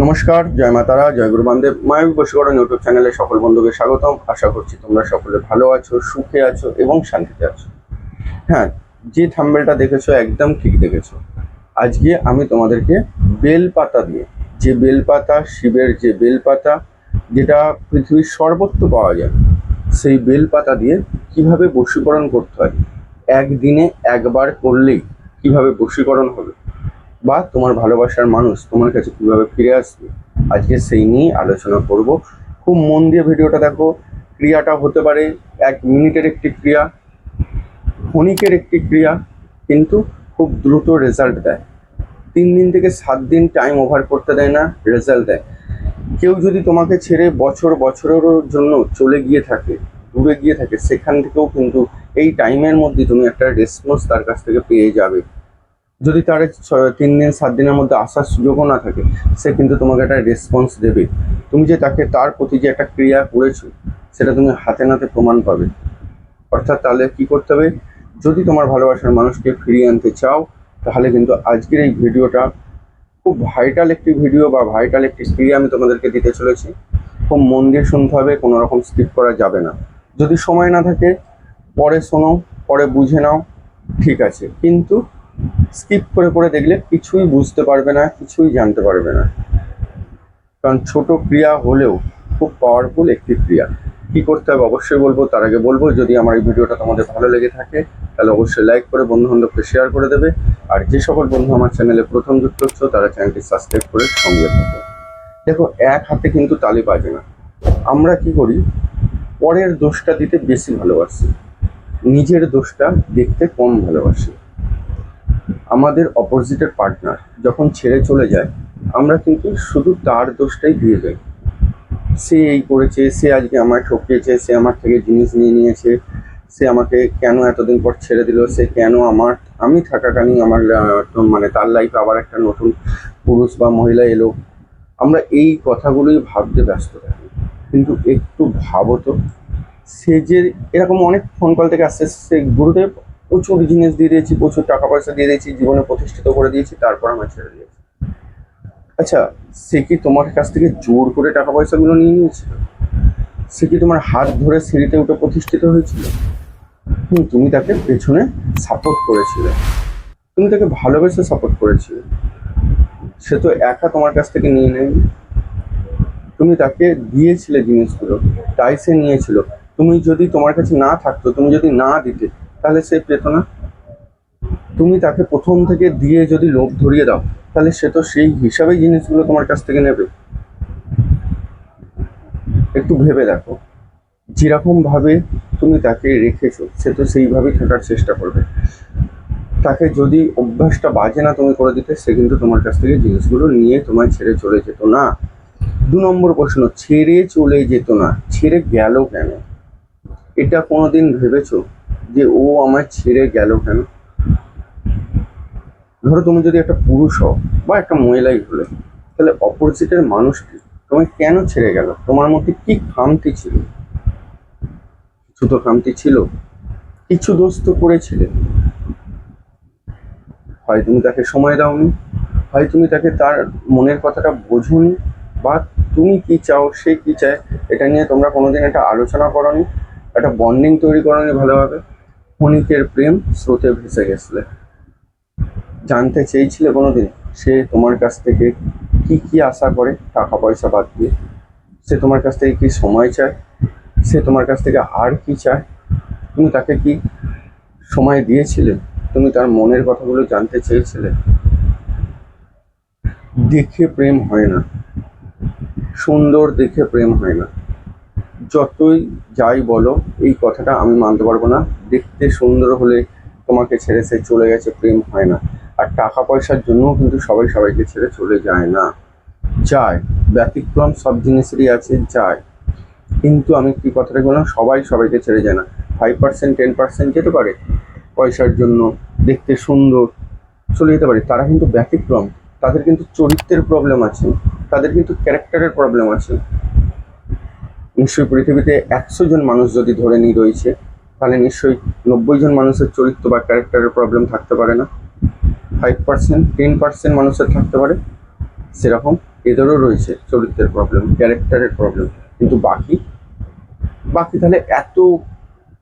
নমস্কার, জয় মা তারা, জয় গুরু বামদেব। মায়াবী বশীকরণ ইউটিউব চ্যানেলে সকল বন্ধুকে স্বাগতম। আশা করছি তোমরা সকলে ভালো আছো, সুখে আছো এবং শান্তিতে আছো। হ্যাঁ, যে থাম্বনেলটা দেখেছো একদম ঠিক দেখেছো। আজকে আমি তোমাদেরকে বেলপাতা দিয়ে, যে বেলপাতা, শিবের যে বেলপাতা, যেটা পৃথিবীর সর্বত্র পাওয়া যায়, সেই বেলপাতা দিয়ে কিভাবে বশীকরণ করতে হয়, একদিনে একবার করলেই কিভাবে বশীকরণ হবে, বা তোমার ভালোবাসার মানুষ তোমার কাছে কীভাবে ফিরে আসবে, আজকে সেই নিয়েই আলোচনা করব। খুব মন দিয়ে ভিডিওটা দেখো। ক্রিয়াটা হতে পারে 1 মিনিটের একটি ক্রিয়া, ক্ষণিকের একটি ক্রিয়া, কিন্তু খুব দ্রুত রেজাল্ট দেয়। 3 দিন থেকে 7 দিন টাইম ওভার করতে দেয় না, রেজাল্ট দেয়। কেউ যদি তোমাকে ছেড়ে বছরের জন্য চলে গিয়ে থাকে, দূরে গিয়ে থাকে, সেখান থেকেও কিন্তু এই টাইমের মধ্যে তুমি একটা রেসপন্স তার কাছ থেকে পেয়ে যাবে। যদি তার 3 দিন 7 দিনের মধ্যে আসার সুযোগও না থাকে, সে কিন্তু তোমাকে একটা রেসপন্স দেবে। তুমি যে তার প্রতি যে একটা ক্রিয়া করেছো, সেটা তুমি হাতে নাতে প্রমাণ পাবে। অর্থাৎ তাহলে কি করতে হবে, যদি তোমার ভালোবাসার মানুষকে ফিরিয়ে আনতে চাও, তাহলে কিন্তু আজকের এই ভিডিওটা খুব ভাইটাল একটি ভিডিও বা ভাইটাল একটি ক্রিয়া আমি তোমাদেরকে দিতে চলেছি। খুব মন দিয়ে শুনতে হবে, কোনো রকম স্কিপ করা যাবে না। যদি সময় না থাকে পরে শোনো, পরে বুঝে নাও, ঠিক আছে, কিন্তু স্কিপ করে দেখলে কিছুই বুঝতে পারবে না, কিছুই জানতে পারবে না। কারণ ছোট ক্রিয়া হলেও খুব পাওয়ারফুল একটি ক্রিয়া। কি করতে হবে অবশ্যই বলবো। তার আগে বলবো, যদি আমার এই ভিডিওটা তোমাদের ভালো লেগে থাকে তাহলে অবশ্যই লাইক করে বন্ধু বান্ধবকে শেয়ার করে দেবে। আর যে সকল বন্ধু আমার চ্যানেলে প্রথম যুক্ত হচ্ছে, তারা চ্যানেলটি সাবস্ক্রাইব করে সঙ্গে থাকো। দেখো, এক হাতে কিন্তু তালি বাজে না। আমরা কি করি, পরের দোষটা দিতে বেশি ভালোবাসি, নিজের দোষটা দেখতে কম ভালোবাসি। আমাদের অপোজিটের পার্টনার যখন ছেড়ে চলে যায়, আমরা কিন্তু শুধু তার দোষটাই দিয়ে যাই। সে এই করেছে, সে আজকে আমায় ঠকিয়েছে, সে আমার থেকে জিনিস নিয়ে নিয়েছে, সে আমাকে কেন এতদিন পর ছেড়ে দিল, সে কেন আমি থাকাকালীন আমার মানে তার লাইফে আবার একটা নতুন পুরুষ বা মহিলা এলো। আমরা এই কথাগুলোই ভাবতে ব্যস্ত থাকি। কিন্তু একটু ভাবো তো, সে যে এরকম অনেক ফোন কল থেকে আসছে, সে গুরুদেব প্রচুর জিনিস দিয়ে দিয়েছি, প্রচুর টাকা পয়সা দিয়ে দিয়েছি, জীবনে প্রতিষ্ঠিত করে দিয়েছি, তারপর আমার ছেড়ে দিয়েছি। আচ্ছা, সে কি তোমার কাছ থেকে জোর করে টাকা পয়সাগুলো নিয়ে নিয়েছিল? সে কি তোমার হাত ধরে সিঁড়িতে উঠে প্রতিষ্ঠিত হয়েছিল? তুমি তাকে পেছনে সাপোর্ট করেছিলে, তুমি তাকে ভালোবেসে সাপোর্ট করেছিলে। সে তো একা তোমার কাছ থেকে নিয়ে নেয়নি, তুমি তাকে দিয়েছিলে জিনিসগুলো, তাই সে নিয়েছিল। তুমি যদি তোমার কাছে না থাকতো, তুমি যদি না দিতে, তাহলে সে পেত না। তুমি তাকে প্রথম থেকে দিয়ে যদি লোভ ধরিয়ে দাও, তাহলে সে তো সেই হিসাবেই জিনিসগুলো তোমার কাছ থেকে নেবে। একটু ভেবে দেখো, যেরকম ভাবে তুমি তাকে রেখেছো, সে তো সেইভাবেই থাকার চেষ্টা করবে। তাকে যদি অভ্যাসটা বাজে না তুমি করে দিতে, সে কিন্তু তোমার কাছ থেকে জিনিসগুলো নিয়ে তোমায় ছেড়ে চলে যেত না। 2 নম্বর প্রশ্ন, ছেড়ে চলে যেত না, ছেড়ে গেল কেন? এটা কোনোদিন ভেবেছো যে ও আমায় ছেড়ে গেল কেন? ধরো তুমি যদি একটা পুরুষ হও বা একটা মহিলাই হলে, তাহলে অপোজিটের মানুষটি তোমায় কেন ছেড়ে গেল? তোমার মধ্যে কি খামতি ছিল? কিছু তো খামতি ছিল, কিছু দোষ তো করেছিলে। হয় তুমি তাকে সময় দাওনি, হয় তুমি তাকে তার মনের কথাটা বোঝোনি, বা তুমি কি চাও, সে কি চায়, এটা নিয়ে তোমরা কোনোদিন একটা আলোচনা করোনি, একটা বন্ডিং তৈরি করোনি ভালোভাবে। ক্ষণিকের প্রেম স্রোতে ভেসে গেছিলে। জানতে চেয়েছিলে কোনোদিন সে তোমার কাছ থেকে কি কি আশা করে, টাকা পয়সা বাদ দিয়ে? সে তোমার কাছ থেকে কি সময় চায়? সে তোমার কাছ থেকে আর কি চায়? তুমি তাকে কি সময় দিয়েছিলে? তুমি তার মনের কথাগুলো জানতে চেয়েছিলে? দেখে প্রেম হয় না, সুন্দর দেখে প্রেম হয় না। যতই যাই বলো, এই কথাটা আমি মানতে পারবো না। দেখতে সুন্দর হলে তোমাকে ছেড়ে সে চলে গেছে, প্রেম হয় না। আর টাকা পয়সার জন্যও কিন্তু সবাই সবাইকে ছেড়ে চলে যায় না, যায়। ব্যতিক্রম সব জিনিসেরই আছে, যায়। কিন্তু আমি কি কথাটা বললাম, সবাই সবাইকে ছেড়ে যায় না। 5% 10% যেতে পারে পয়সার জন্য, দেখতে সুন্দর চলে যেতে পারে। তারা কিন্তু ব্যতিক্রম, তাদের কিন্তু চরিত্রের প্রবলেম আছে, তাদের কিন্তু ক্যারেক্টারের প্রবলেম আছে। নিশ্চয়ই পৃথিবীতে 100 জন মানুষ যদি ধরে নিয়ে রয়েছে, তাহলে নিশ্চয়ই 90 জন মানুষের চরিত্র বা ক্যারেক্টারের প্রবলেম থাকতে পারে না। 5% 10% মানুষের থাকতে পারে। সেরকম এদেরও রয়েছে চরিত্রের প্রবলেম, ক্যারেক্টারের প্রবলেম, কিন্তু বাকি বাকি তাহলে এত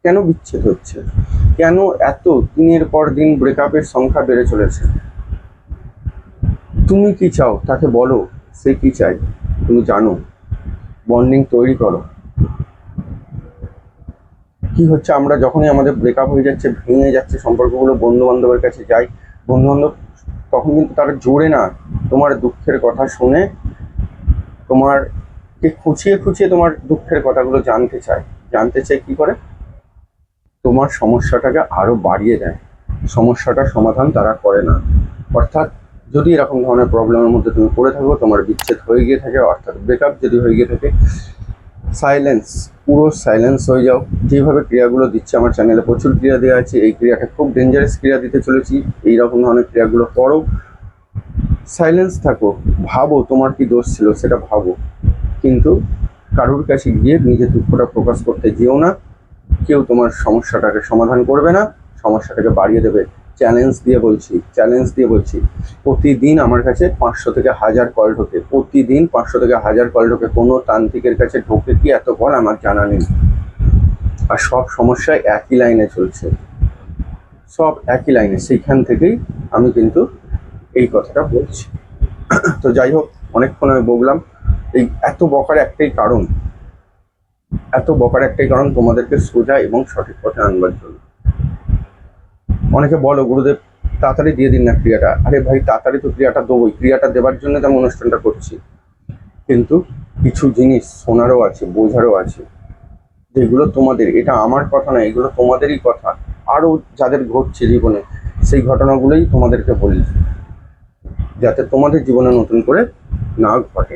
কেন বিচ্ছেদ হচ্ছে, কেন এত দিনের পর দিন ব্রেকআপের সংখ্যা বেড়ে চলেছে? তুমি কি চাও তাকে বলো, সে কি চায় তুমি জানো, বন্ডিং তৈরি করো। কি হচ্ছে, আমরা যখনই আমাদের ব্রেকআপ হয়ে যাচ্ছে, ভেঙে যাচ্ছে সম্পর্কগুলো, বন্ধু বান্ধবের কাছে যাই, বন্ধু বান্ধব তখন কিন্তু তারা জোরে না, তোমার দুঃখের কথা শুনে তোমার কে খুঁচিয়ে খুঁচিয়ে তোমার দুঃখের কথাগুলো জানতে চায় কি করে, তোমার সমস্যাটাকে আরো বাড়িয়ে দেয়, সমস্যাটার সমাধান তারা করে না। অর্থাৎ যদি এরকম ধরনের প্রবলেমের মধ্যে তুমি পড়ে থাকো, তোমার বিচ্ছেদ হয়ে গিয়ে থাকে, অর্থাৎ ব্রেকআপ যদি হয়ে গিয়ে থাকে, সাইলেন্স, পুরো সাইলেন্স হয়ে যাও। যেভাবে ক্রিয়াগুলো দিচ্ছে আমার চ্যানেলে প্রচুর ক্রিয়া দেওয়া আছে, এই ক্রিয়াটা খুব ডেঞ্জারাস ক্রিয়া দিতে চলেছি, এইরকম ধরনের ক্রিয়াগুলো করো, সাইলেন্স থাকো, ভাবো তোমার কি দোষ ছিল সেটা ভাবো, কিন্তু কারোর কাছে গিয়ে নিজের দুঃখটা প্রকাশ করতে যেও না। কেউ তোমার সমস্যাটাকে সমাধান করবে না, সমস্যাটাকে বাড়িয়ে দেবে। চ্যালেঞ্জ দিয়ে বলছি, প্রতিদিন আমার কাছে 500 থেকে 1000 কল ঢোকে, প্রতিদিন 500 থেকে 1000 কল ঢোকে, কোনো তান্ত্রিকের কাছে ঢোকে কি এত কল আমার জানা নেই। আর সব সমস্যায় একই লাইনে চলছে, সব একই লাইনে, সেইখান থেকেই আমি কিন্তু এই কথাটা বলছি। তো যাই হোক, অনেকক্ষণ আমি বললাম। এই এত বকার একটাই কারণ তোমাদেরকে সোজা এবং সঠিক পথে আনবার জন্য। অনেকে বলো গুরুদেব তাড়াতাড়ি দিয়ে দিন না ক্রিয়াটা। আরে ভাই, তাড়াতাড়ি তো ক্রিয়াটা দেবোই, ক্রিয়াটা দেবার জন্য তো আমি অনুষ্ঠানটা করছি, কিন্তু কিছু জিনিস শোনারও আছে, বোঝারও আছে, যেগুলো তোমাদের, এটা আমার কথা না, এগুলো তোমাদেরই কথা, আরও যাদের ঘটছে জীবনে সেই ঘটনাগুলোই তোমাদেরকে বলি, যাতে তোমাদের জীবনে নতুন করে না ঘটে।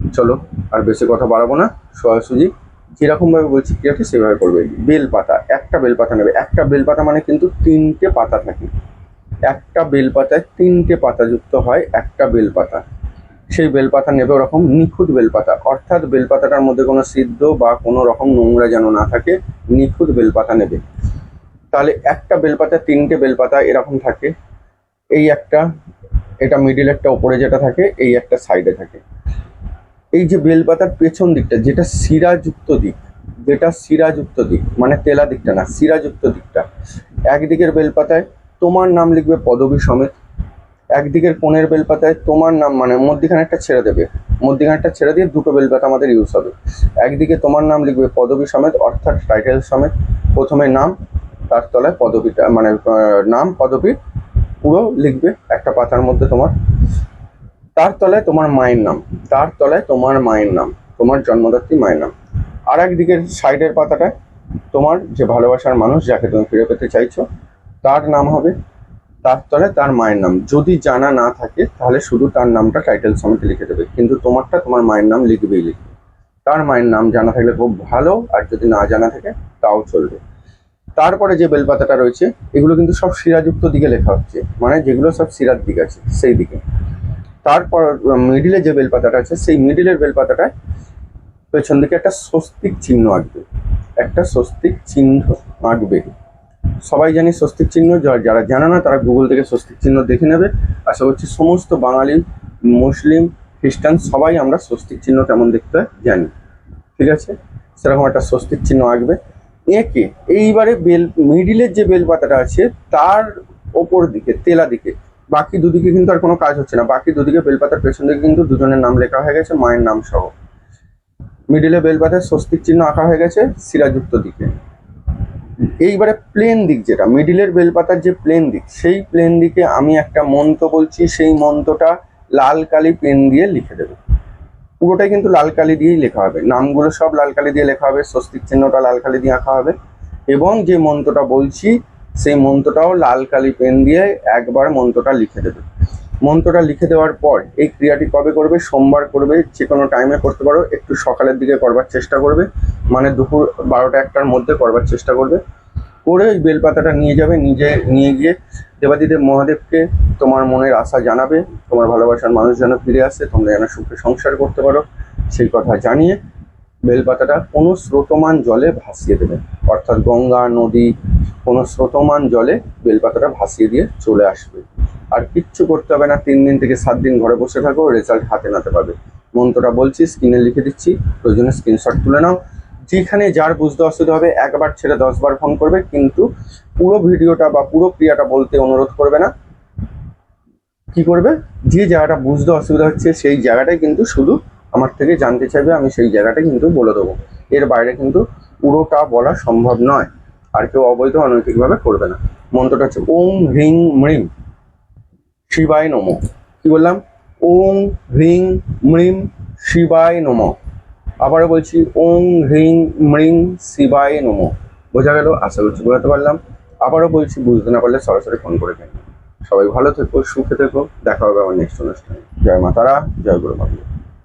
চলো আর বেশি কথা বাড়াবো না, সোজাসুজি যেরকমভাবে বলছি ক্রিয়াটি সেভাবে করবে। বেলপাতা, একটা বেলপাতা নেবে, একটা বেলপাতা মানে কিন্তু 3টে পাতা থাকে, একটা বেলপাতায় 3টে পাতা যুক্ত হয় একটা বেলপাতা। সেই বেলপাতা নেবে ওরকম নিখুঁত বেলপাতা, অর্থাৎ বেলপাতাটার মধ্যে কোনো সিদ্ধ বা কোনো রকম নোংরা যেন না থাকে, নিখুঁত বেলপাতা নেবে। তাহলে একটা বেলপাতায় 3টে বেলপাতা এরকম থাকে, এই একটা, এটা মিডিল একটা, ওপরে যেটা থাকে, এই একটা সাইডে থাকে। এই যে বেলপাতার পেছন দিকটা, যেটা শিরাযুক্ত দিক মানে তেলা দিকটা না, শিরাযুক্ত দিকটা, একদিকের বেলপাতায় তোমার নাম লিখবে পদবী সমেত, একদিকের কোণের বেলপাতায় তোমার নাম, মানে মধ্যিখানেরটা ছেড়ে দেবে, মধ্যিখানেরটা ছেড়ে দিয়ে দুটো বেলপাতা আমাদের ইউজ হবে। একদিকে তোমার নাম লিখবে পদবী সমেত, অর্থাৎ টাইটেল সমেত, প্রথমে নাম, তার তলায় পদবীটা, মানে নাম পদবী পুরো লিখবে একটা পাতার মধ্যে তোমার, তার তলায় তোমার মায়ের নাম, তোমার জন্মদাত্রী মায়ের নাম। আর একদিকের সাইডের পাতাটায় তোমার যে ভালোবাসার মানুষ, যাকে তুমি ফিরে পেতে চাইছো, তার নাম হবে, তার তলায় তার মায়ের নাম। যদি জানা না থাকে তাহলে শুধু তার নামটা টাইটেল সমেত লিখে দেবে, কিন্তু তোমারটা তোমার মায়ের নাম লিখবেই লিখবে। তার মায়ের নাম জানা থাকলে খুব ভালো, আর যদি না জানা থাকে তাও চলবে। তারপরে যে বেলপাতাটা রয়েছে, এগুলো কিন্তু সব শিরাযুক্ত দিকে লেখা হচ্ছে, মানে যেগুলো সব শিরার দিক আছে সেই দিকে। তারপর মিডিলে যে বেলপাতাটা আছে, সেই মিডিলের বেলপাতাটায় পেছন দিকে একটা স্বস্তিক চিহ্ন আঁকবে। সবাই জানি স্বস্তিক চিহ্ন, যারা জানে না তারা গুগল থেকে স্বস্তিক চিহ্ন দেখে নেবে। আশা করছি সমস্ত বাঙালি, মুসলিম, খ্রিস্টান সবাই আমরা স্বস্তিক চিহ্ন কেমন দেখতে জানি, ঠিক আছে? সেরকম একটা স্বস্তিক চিহ্ন আঁকবে, এঁকে এইবারে মিডিলের যে বেলপাতাটা আছে তার ওপর দিকে, তেলা দিকে, বাকি দুদিকে কিন্তু আর কোনো কাজ হচ্ছে না, বাকি দুদিকে বেলপাতার পেছন দিকে কিন্তু দুজনের নাম লেখা হয়ে গেছে, মায়ের নাম সহ। মিডিলে বেলপাতায় স্বস্তিক চিহ্ন আঁকা হয়ে গেছে শিরাযুক্ত দিকে। এইবারে প্লেন দিক, যেটা মিডিলের বেলপাতার যে প্লেন দিক, সেই প্লেন দিকে আমি একটা মন্ত্র বলছি, সেই মন্ত্রটা লাল কালি পেন দিয়ে লিখে দেবে। পুরোটাই কিন্তু লাল কালি দিয়েই লেখা হবে, নামগুলো সব লাল কালি দিয়ে লেখা হবে, স্বস্তিক চিহ্নটা লাল কালি দিয়ে আঁকা হবে, এবং যে মন্ত্রটা বলছি সেই মন্ত্রটাও লাল কালি পেন দিয়ে একবার মন্ত্রটা লিখে দেবে। মন্ত্রটা লিখে দেওয়ার পর এই ক্রিয়াটি কবে করবে? সোমবার করবে, যে কোনো টাইমে করতে পারো, একটু সকালের দিকে করবার চেষ্টা করবে, মানে দুপুর 12টা-1টার মধ্যে করবার চেষ্টা করবে। করে ওই বেলপাতাটা নিয়ে গিয়ে দেবাদিদেব মহাদেবকে তোমার মনের আশা জানাবে, তোমার ভালোবাসার মানুষ যেন ফিরে আসে, তোমরা যেন সুখে সংসার করতে পারো, সেই কথা জানিয়ে বেলপাতাটা কোনো স্রোতমান জলে ভাসিয়ে দেবে, অর্থাৎ গঙ্গা, নদী, কোনো স্রোতমান জলে বেলপাতাটা ভাসিয়ে দিয়ে চলে আসবে। আর কিচ্ছু করতে হবে না, 3 দিন থেকে 7 দিন ঘরে বসে থাকো, রেজাল্ট হাতে নাতে পাবে। মন্ত্রটা বলছি, স্ক্রিনে লিখে দিচ্ছি, প্রয়োজনে স্ক্রিনশট তুলে নাও। যেখানে যার বুঝতে অসুবিধা হবে একবার ছেড়ে 10বার ফোন করবে, কিন্তু পুরো ভিডিওটা বা পুরো ক্রিয়াটা বলতে অনুরোধ করবে না। কি করবে, যে জায়গাটা বুঝতে অসুবিধা হচ্ছে সেই জায়গাটাই কিন্তু শুধু আমার থেকে জানতে চাইবে, আমি সেই জায়গাটা কিন্তু বলে দেবো। এর বাইরে কিন্তু পুরোটা বলা সম্ভব নয়, আর কেউ অবৈধ অনৈতিকভাবে করবে না। মন্ত্রটা হচ্ছে ওম হ্রিং মৃং শিবায় নমঃ। কি বললাম? ওম হ্রিং মৃং শিবায় নমঃ। আবারও বলছি, ওম হ্রিং মৃং শিবায় নমঃ। বোঝা গেল? আশা করছি বোঝাতে পারলাম। আবারও বলছি, বুঝতে না পারলে সরাসরি ফোন করে কেন। সবাই ভালো থেকো, সুখে থেকো, দেখা হবে আমার নেক্সট অনুষ্ঠানে। জয় মা তারা, জয় গুরু মা।